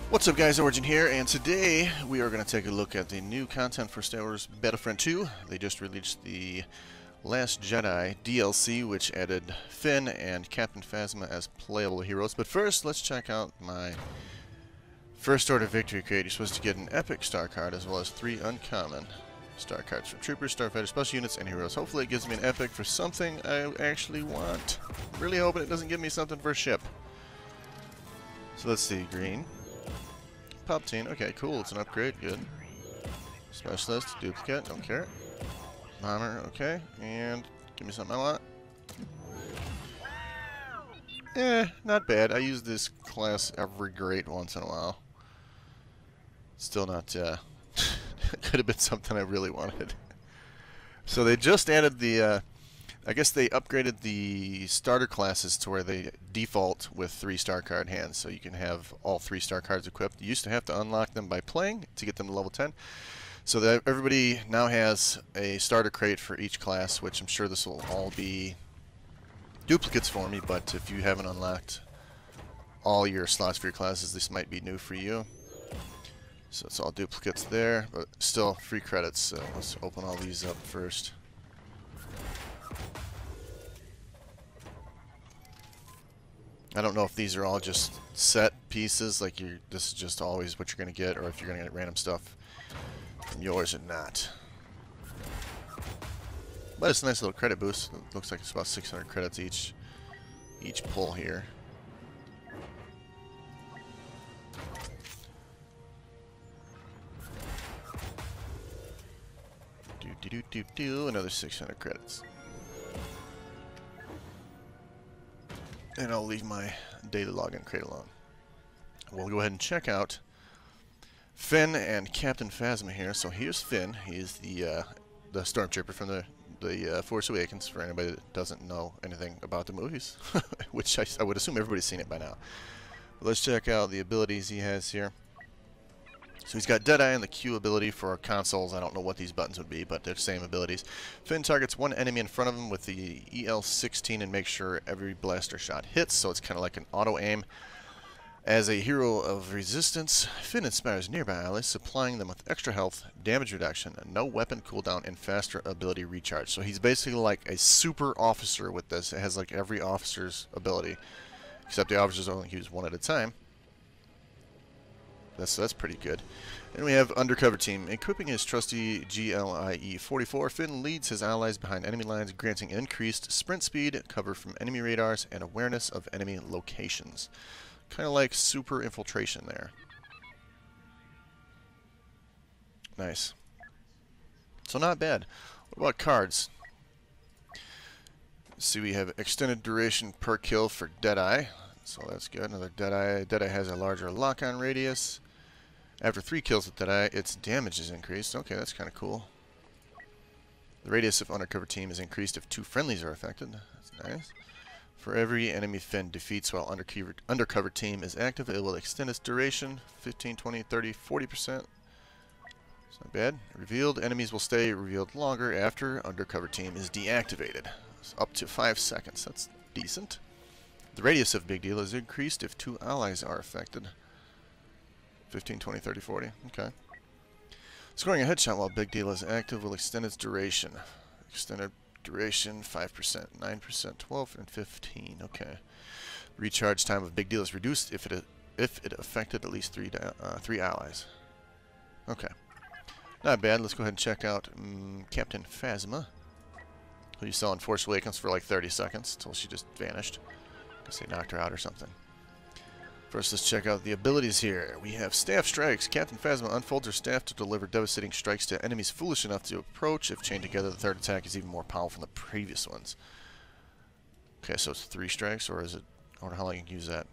What's up guys, Origin here, and today we are going to take a look at the new content for Star Wars Battlefront II. They just released the Last Jedi DLC, which added Finn and Captin Phasma as playable heroes. But first, let's check out my First Order Victory Crate. You're supposed to get an epic star card as well as 3 uncommon star cards for troopers, starfighters, special units, and heroes. Hopefully it gives me an epic for something I actually want. Really hoping it doesn't give me something for a ship. So let's see, green. Palpatine, okay, cool, it's an upgrade, good. Specialist, duplicate, don't care. Bomber, okay, and give me something I want. Not bad. I use this class every grade once in a while. Still not, could have been something I really wanted. So they just added the, I guess they upgraded the starter classes to where they default with 3 star card hands, so you can have all 3 star cards equipped. You used to have to unlock them by playing to get them to level 10. So that everybody now has a starter crate for each class, which I'm sure this will all be duplicates for me, but if you haven't unlocked all your slots for your classes, this might be new for you. So it's all duplicates there, but still free credits, so let's open all these up first. I don't know if these are all just set pieces, like this is just always what you're going to get, or if you're going to get random stuff from yours or not. But it's a nice little credit boost. It looks like it's about 600 credits each pull here. Another 600 credits. And I'll leave my daily login crate alone. We'll go ahead and check out Finn and Captin Phasma here. So here's Finn. He's the stormtrooper from the Force Awakens, for anybody that doesn't know anything about the movies, which I would assume everybody's seen it by now. But let's check out the abilities he has here. So he's got Deadeye and the Q ability for our consoles. I don't know what these buttons would be, but they're the same abilities. Finn targets one enemy in front of him with the EL-16 and makes sure every blaster shot hits, so it's kind of like an auto-aim. As a hero of resistance, Finn inspires nearby allies, supplying them with extra health, damage reduction, no weapon cooldown, and faster ability recharge. So he's basically like a super officer with this. It has like every officer's ability, except the officers only use one at a time. That's pretty good. And we have Undercover Team. Equipping his trusty GLIE-44, Finn leads his allies behind enemy lines, granting increased sprint speed, cover from enemy radars, and awareness of enemy locations. Kind of like super infiltration there. Nice. So not bad. What about cards? Let's see, we have extended duration per kill for Deadeye. So that's good. Another Deadeye. Deadeye has a larger lock-on radius. After 3 kills with Deadeye, its damage is increased. Okay, that's kind of cool. The radius of Undercover Team is increased if 2 friendlies are affected. That's nice. For every enemy Finn defeats while Undercover Team is active, it will extend its duration 15, 20, 30, 40%. It's not bad. Revealed enemies will stay revealed longer after Undercover Team is deactivated. It's up to 5 seconds. That's decent. The radius of Big Deal is increased if 2 allies are affected. 15, 20, 30, 40. Okay. Scoring a headshot while Big Deal is active will extend its duration. Extended duration 5%, 9%, 12, and 15. Okay. Recharge time of Big Deal is reduced if it affected at least 3 allies. Okay. Not bad. Let's go ahead and check out Captin Phasma, who you saw in Force Awakens for like 30 seconds until she just vanished. Guess they knocked her out or something. First, let's check out the abilities here. We have Staff Strikes. Captin Phasma unfolds her staff to deliver devastating strikes to enemies foolish enough to approach. If chained together, the third attack is even more powerful than the previous ones. Okay, so it's 3 strikes, or is it? I wonder how long you can use that.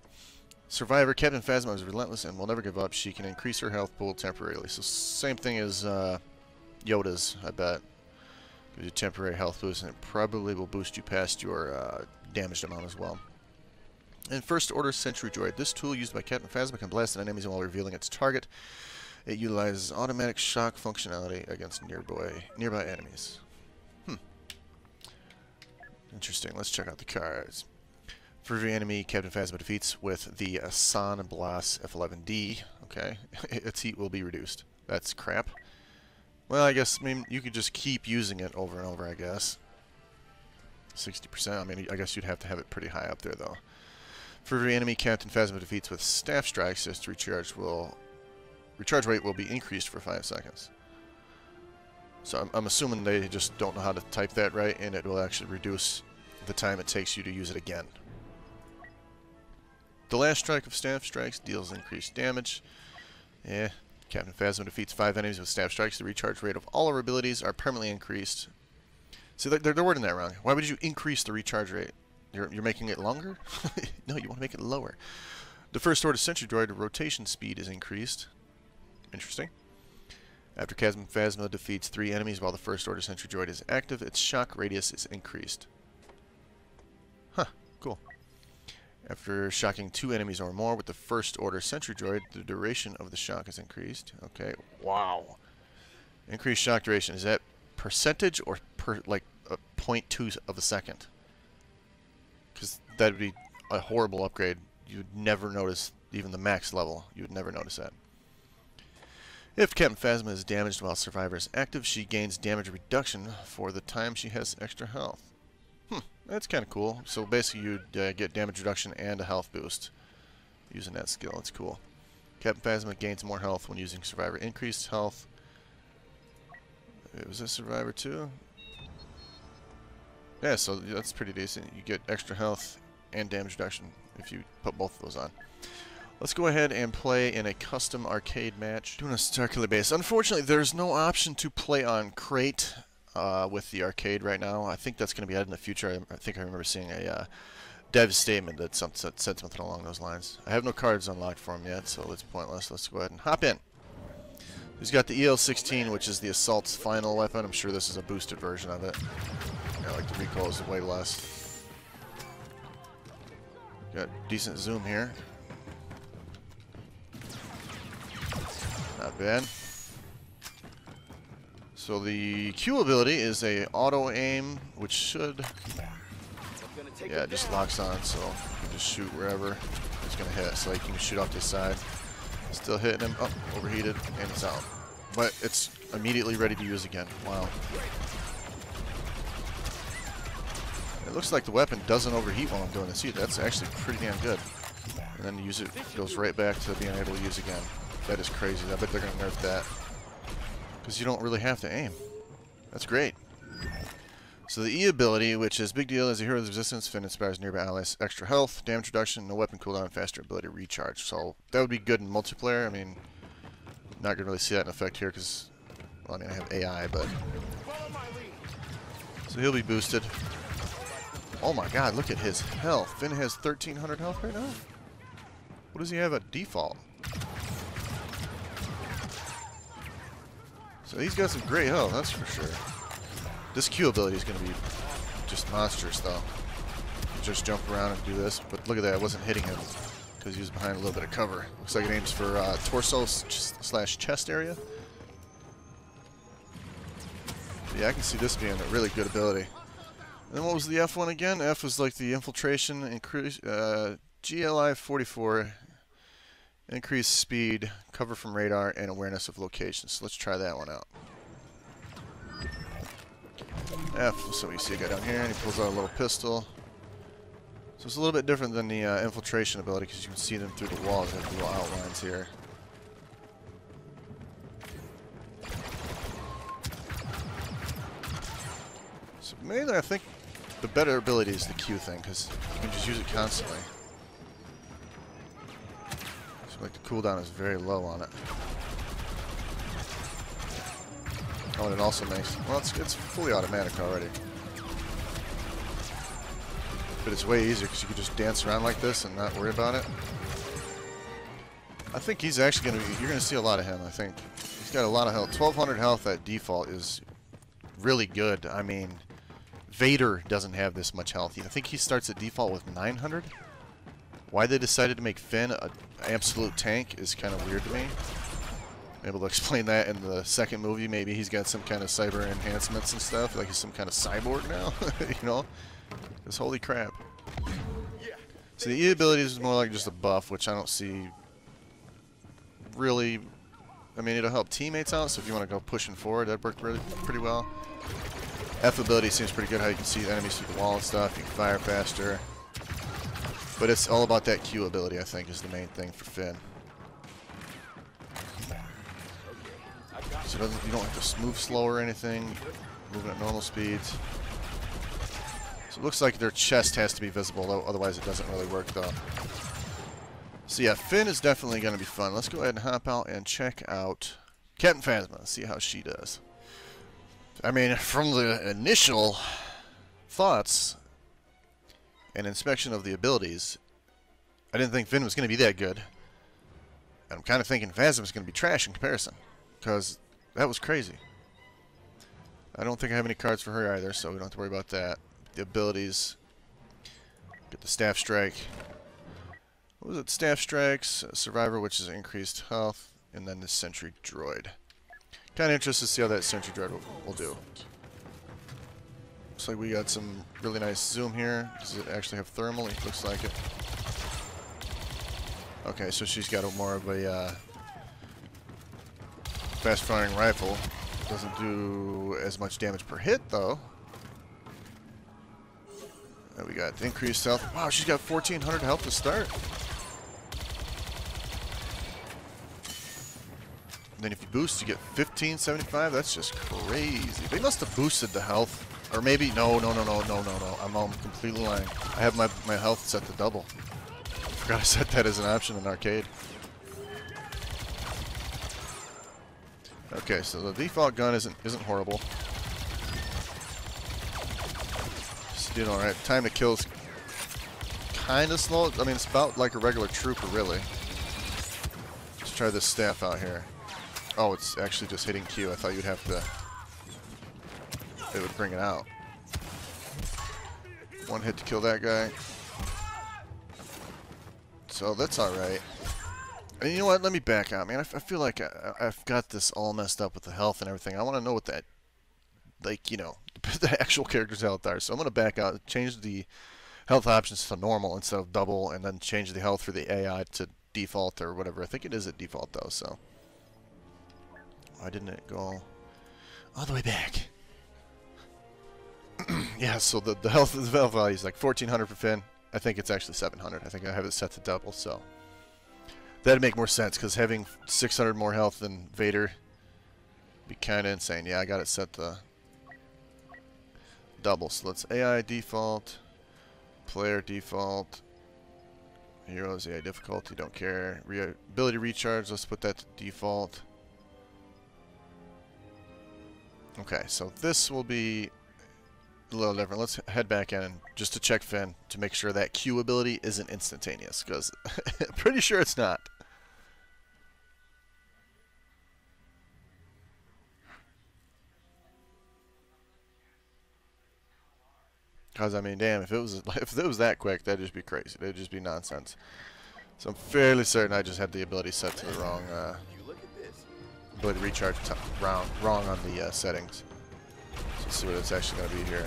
Survivor. Captin Phasma is relentless and will never give up. She can increase her health pool temporarily. So same thing as Yoda's, I bet. Gives you a temporary health boost, and it probably will boost you past your damaged amount as well. And First Order Sentry Droid. This tool used by Captin Phasma can blast an enemy while revealing its target. It utilizes automatic shock functionality against nearby enemies. Interesting. Let's check out the cards. For every enemy Captin Phasma defeats with the San Blas F11D. Okay, its heat will be reduced. That's crap. Well, I guess you could just keep using it over and over, I guess. 60%, I mean, I guess you'd have to have it pretty high up there, though. For every enemy Captain Phasma defeats with staff strikes, its recharge rate will be increased for 5 seconds. So I'm assuming they just don't know how to type that right, and it will actually reduce the time it takes you to use it again. The last strike of staff strikes deals increased damage. Captain Phasma defeats 5 enemies with staff strikes. The recharge rate of all our abilities are permanently increased. See, they're wording that wrong. Why would you increase the recharge rate? You're making it longer? No, you want to make it lower. The First Order Sentry Droid rotation speed is increased. Interesting. After Captain Phasma defeats 3 enemies while the First Order Sentry Droid is active, its shock radius is increased. Huh, cool. After shocking 2 enemies or more with the First Order Sentry Droid, the duration of the shock is increased. Okay, wow. Increased shock duration, is that percentage or per, like, 0.2 of a second? Because that would be a horrible upgrade. You would never notice, even the max level, you would never notice that. If Captain Phasma is damaged while Survivor is active, she gains damage reduction for the time she has extra health. That's kind of cool. So basically you'd get damage reduction and a health boost using that skill. That's cool. Captain Phasma gains more health when using Survivor. Increased health. Was this Survivor too? Yeah, so that's pretty decent. You get extra health and damage reduction if you put both of those on. Let's go ahead and play in a custom arcade match. Doing a Starkiller base. Unfortunately, there's no option to play on crate with the arcade right now. I think that's going to be added in the future. I think I remember seeing a dev statement that said something along those lines. I have no cards unlocked for him yet, so it's pointless. Let's go ahead and hop in. He's got the EL-16, which is the assault's final weapon. I'm sure this is a boosted version of it. Yeah, like the recoil is way less. Got decent zoom here. Not bad. So the Q ability is a auto aim, which should, yeah, it just locks on, so you can just shoot wherever it's gonna hit. So you can shoot off the side. Still hitting him. Oh, overheated, and it's out. But it's immediately ready to use again. Wow. It looks like the weapon doesn't overheat while I'm doing this either. That's actually pretty damn good. And then use it, goes right back to being able to use again. That is crazy. I bet they're going to nerf that. Because you don't really have to aim. That's great. So the E ability, which is big deal as a hero's resistance, Finn inspires nearby allies extra health, damage reduction, no weapon cooldown, faster ability recharge. So that would be good in multiplayer. I mean, not going to really see that in effect here because, well, I mean, I have AI, but... So he'll be boosted. Oh my god, look at his health. Finn has 1,300 health right now? What does he have at default? So he's got some great health, that's for sure. This Q ability is going to be just monstrous, though. You just jump around and do this, but look at that, I wasn't hitting him because he was behind a little bit of cover. Looks like it aims for torso / chest area. But yeah, I can see this being a really good ability. And then what was the F one again? F was like the infiltration, increase, GLI 44. Increase speed, cover from radar, and awareness of location. So let's try that one out. F, so we see a guy down here, and he pulls out a little pistol. So it's a little bit different than the infiltration ability, because you can see them through the walls. They have little outlines here. So mainly I think the better ability is the Q thing, because you can just use it constantly. Like the cooldown is very low on it. Oh, and it also makes, well, it's fully automatic already. But it's way easier because you can just dance around like this and not worry about it. I think he's actually going to be, you're going to see a lot of him, I think. He's got a lot of health. 1,200 health at default is really good. I mean, Vader doesn't have this much health. I think he starts at default with 900. Why they decided to make Finn an absolute tank is kind of weird to me. I'm able to explain that in the second movie. Maybe he's got some kind of cyber enhancements and stuff, like he's some kind of cyborg now, you know? Because holy crap. So the E ability is more like just a buff, which I don't see really... I mean, it'll help teammates out, so if you want to go pushing forward, that worked pretty well. F ability seems pretty good, how you can see enemies through the wall and stuff. You can fire faster. But it's all about that Q ability, I think, is the main thing for Finn. So you don't have to move slow or anything. Moving at normal speeds. So it looks like their chest has to be visible, though, otherwise it doesn't really work, though. So yeah, Finn is definitely going to be fun. Let's go ahead and hop out and check out Captin Phasma, see how she does. I mean, from the initial thoughts and inspection of the abilities, I didn't think Finn was going to be that good. And I'm kind of thinking Phasma was going to be trash in comparison, because that was crazy. I don't think I have any cards for her either, so we don't have to worry about that. The abilities, get the Staff Strike. What was it? Staff Strikes, Survivor, which is increased health, and then the Sentry Droid. Kind of interested to see how that Sentry Droid will do. Looks like we got some really nice zoom here. Does it actually have thermal? It looks like it. Okay, so she's got more of a fast-firing rifle. Doesn't do as much damage per hit, though. And we got increased health. Wow, she's got 1,400 health to start. And then if you boost, you get 1575. That's just crazy. They must have boosted the health. Or maybe, no. I'm completely lying. I have my health set to double. I forgot I set that as an option in arcade. Okay, so the default gun isn't horrible. Just doing alright. Time to kill is kind of slow. I mean, it's about like a regular trooper, really. Let's try this staff out here. Oh, it's actually just hitting Q. I thought you'd have to... It would bring it out. One hit to kill that guy. So that's alright. And you know what? Let me back out, man. I feel like I've got this all messed up with the health and everything. I want to know what that, like, you know, the actual character's health are. So I'm going to back out, change the health options to normal instead of double, and then change the health for the AI to default or whatever. I think it is at default, though, so. Why didn't it go all the way back? Yeah, so the health value is like 1,400 for Finn. I think it's actually 700. I think I have it set to double, so. That'd make more sense, because having 600 more health than Vader would be kind of insane. Yeah, I got it set to double. So let's AI default, player default, heroes AI difficulty, don't care. Ability recharge, let's put that to default. Okay, so this will be a little different. Let's head back in just to check Finn to make sure that Q ability isn't instantaneous, because I'm pretty sure it's not. Because, I mean, damn, if it was that quick, that'd just be crazy. That'd just be nonsense. So I'm fairly certain I just had the ability set to the wrong ability recharge wrong on the settings. So let's see what it's actually going to be here.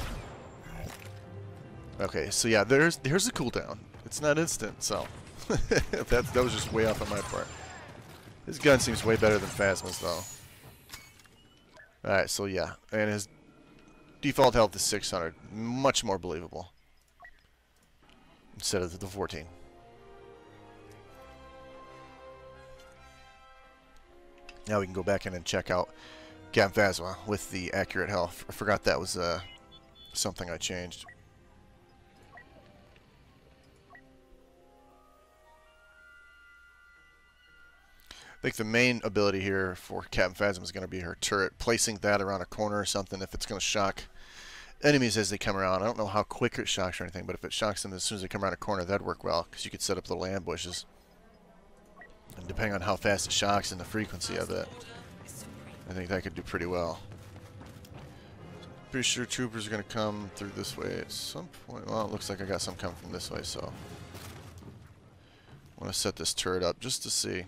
Okay, so yeah, here's the cooldown. It's not instant, so that was just way off on my part. His gun seems way better than Phasma's, though. Alright, so yeah, and his default health is 600. Much more believable. Instead of the 14. Now we can go back in and check out Captin Phasma with the accurate health. I forgot that was something I changed. I think the main ability here for Captin Phasma is going to be her turret. Placing that around a corner or something, if it's going to shock enemies as they come around. I don't know how quick it shocks or anything, but if it shocks them as soon as they come around a corner, that'd work well, because you could set up little ambushes. And depending on how fast it shocks and the frequency of it, I think that could do pretty well. Pretty sure troopers are going to come through this way at some point. Well, it looks like I got some coming from this way, so I want to set this turret up just to see.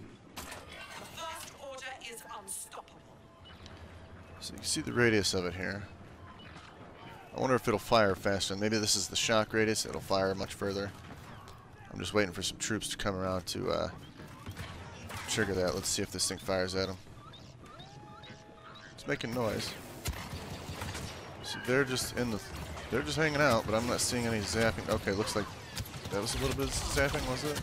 So you can see the radius of it here. I wonder if it'll fire faster. Maybe this is the shock radius. It'll fire much further. I'm just waiting for some troops to come around to trigger that. Let's see if this thing fires at him. It's making noise. See, they're just hanging out, but I'm not seeing any zapping. Okay, looks like that was a little bit of zapping, was it?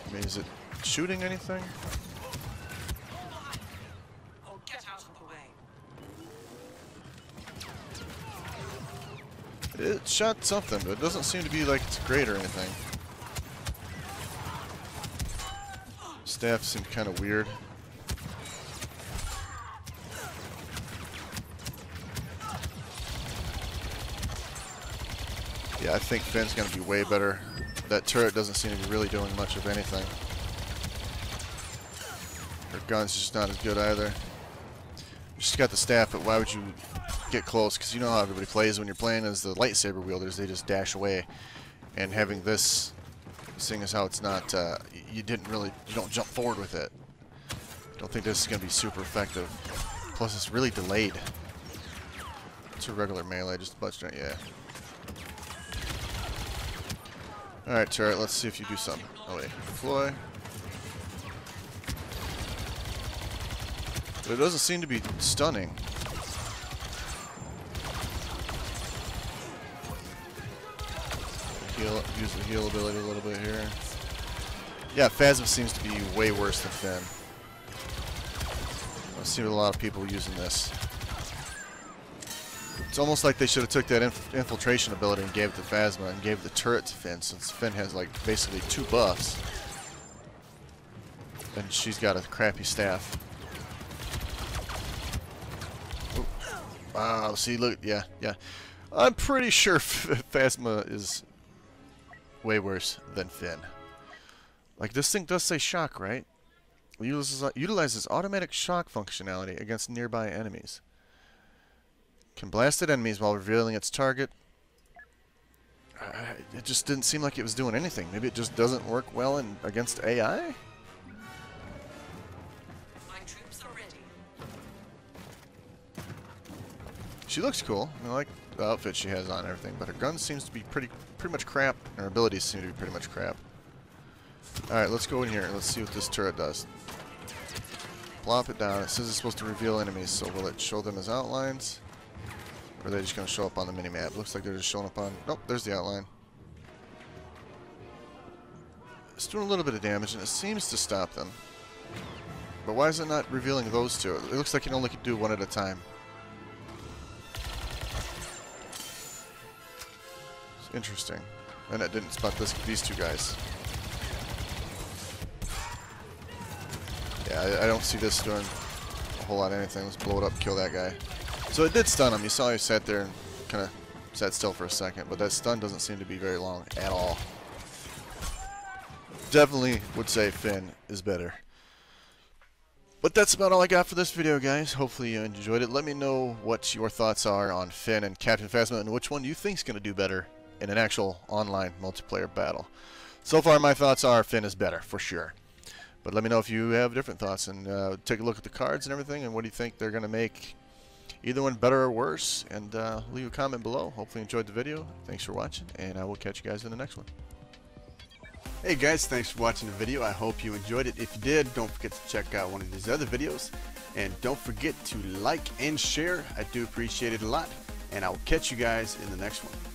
I mean, is it shooting anything? Oh, get out of the way. It shot something, but it doesn't seem to be like it's great or anything. Staff seemed kind of weird. Yeah, I think Finn's going to be way better. That turret doesn't seem to be really doing much of anything. Her gun's just not as good either. She's got the staff, but why would you get close? Because you know how everybody plays when you're playing as the lightsaber wielders. They just dash away. And having this, seeing as how it's not, you don't jump forward with it. I don't think this is going to be super effective. Plus, it's really delayed. It's a regular melee, just a bunch of, yeah. Alright, turret, let's see if you do something. Oh wait, deploy. But it doesn't seem to be stunning. Use the heal ability a little bit here. Yeah, Phasma seems to be way worse than Finn. I see a lot of people using this. It's almost like they should have took that infiltration ability and gave it to Phasma and gave the turret to Finn, since Finn has like basically 2 buffs. And she's got a crappy staff. Ooh. Wow, see, look, yeah. I'm pretty sure Phasma is way worse than Finn. Like, this thing does say shock, right? It utilizes automatic shock functionality against nearby enemies. Can blast at enemies while revealing its target. It just didn't seem like it was doing anything. Maybe it just doesn't work well against AI? My troops are ready. She looks cool. I like the outfit she has on and everything, but her gun seems to be pretty much crap, and her abilities seem to be pretty much crap. Alright, let's go in here and let's see what this turret does. Plop it down. It says it's supposed to reveal enemies, so will it show them as outlines? Or are they just going to show up on the minimap? Looks like they're just showing up on... Nope, there's the outline. It's doing a little bit of damage, and it seems to stop them. But why is it not revealing those two? It looks like it only can do one at a time. It's interesting. And it didn't spot these two guys. Yeah, I don't see this doing a whole lot of anything. Let's blow it up, kill that guy. So it did stun him. You saw he sat there and kind of sat still for a second, but that stun doesn't seem to be very long at all. Definitely would say Finn is better. But that's about all I got for this video, guys. Hopefully you enjoyed it. Let me know what your thoughts are on Finn and Captain Phasma and which one you think is going to do better in an actual online multiplayer battle. So far, my thoughts are Finn is better, for sure. But let me know if you have different thoughts, and take a look at the cards and everything, and what do you think they're going to make either one better or worse, and leave a comment below. Hopefully you enjoyed the video. Thanks for watching, and I will catch you guys in the next one. Hey guys, thanks for watching the video. I hope you enjoyed it. If you did, don't forget to check out one of these other videos, and don't forget to like and share. I do appreciate it a lot, and I will catch you guys in the next one.